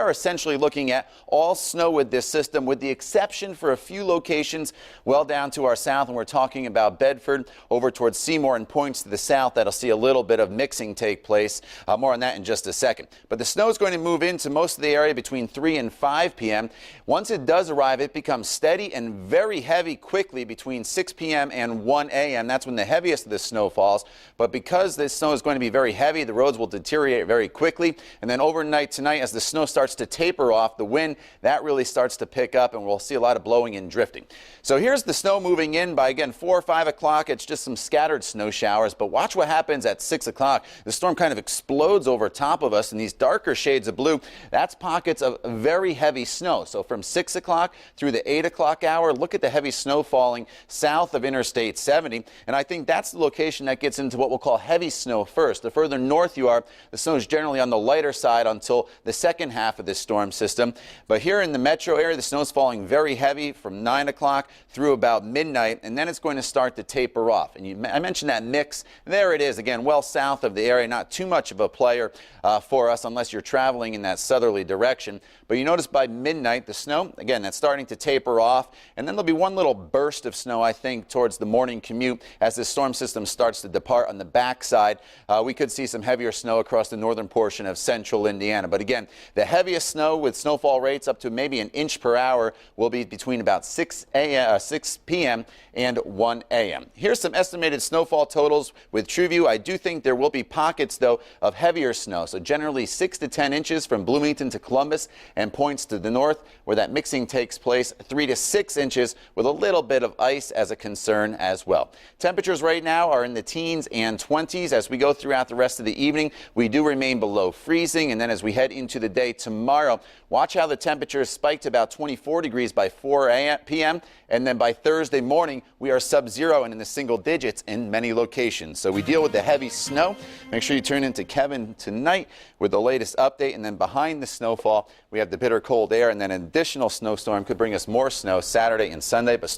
are essentially looking at all snow with this system, with the exception for a few locations well down to our south. And we're talking about Bedford over towards Seymour and points to the south. That'll see a little bit of mixing take place. More on that in just a second. But the snow is going to move into most of the area between 3 and 5 p.m. Once it does arrive, it becomes steady and very heavy quickly between 6 p.m. and 1 a.m. That's when the heaviest of the snow falls. But because this snow is going to be very heavy, the roads will deteriorate very quickly. And then overnight tonight, as the snow starts to taper off, the wind, that really starts to pick up, and we'll see a lot of blowing and drifting. So here's the snow moving in by, again, 4 or 5 o'clock. It's just some scattered snow showers. But watch what happens at 6 o'clock. The storm kind of explodes over top of us, and these darker shades of blue, that's pockets of very heavy snow. So from 6 o'clock through the 8 o'clock hour, look at the heavy snow falling south of Interstate 70. And I think that's the location that gets into what we'll call heavy snow first. The further north you are, the snow is generally on the lighter side until the second half of this storm system. But here in the metro area, the snow is falling very heavy from 9 o'clock through about midnight, and then it's going to start to taper off. And I mentioned that mix. There it is, again, well south of the area, not too much of a player for us unless you're traveling in that southerly direction. But you notice by midnight, the snow, again, that's starting to taper off, and then there'll be one little burst of snow, I think, towards the morning commute as the storm system starts to depart on the backside. We could see some heavier snow across the northern portion of central Indiana. But again, the heaviest snow with snowfall rates up to maybe an inch per hour will be between about 6 p.m. and 1 a.m. Here's some estimated snowfall totals with TrueView. I do think there will be pockets, though, of heavier snow. So generally 6 to 10 inches from Bloomington to Columbus and points to the north where that mixing takes place, 3 to 6 inches with a little bit of ice as a concern as well. Temperatures right now are in the teens and 20s. As we go throughout the rest of the evening, we do remain below freezing. And then as we head into the day tomorrow, watch how the temperatures spike to about 24 degrees by 4 p.m. And then by Thursday morning, we are sub-zero and in the single digits in many locations. So we deal with the heavy snow. Make sure you tune into Kevin tonight with the latest update. And then behind the snowfall, we have the bitter cold air, and then an additional snowstorm could bring us more snow Saturday and Sunday. But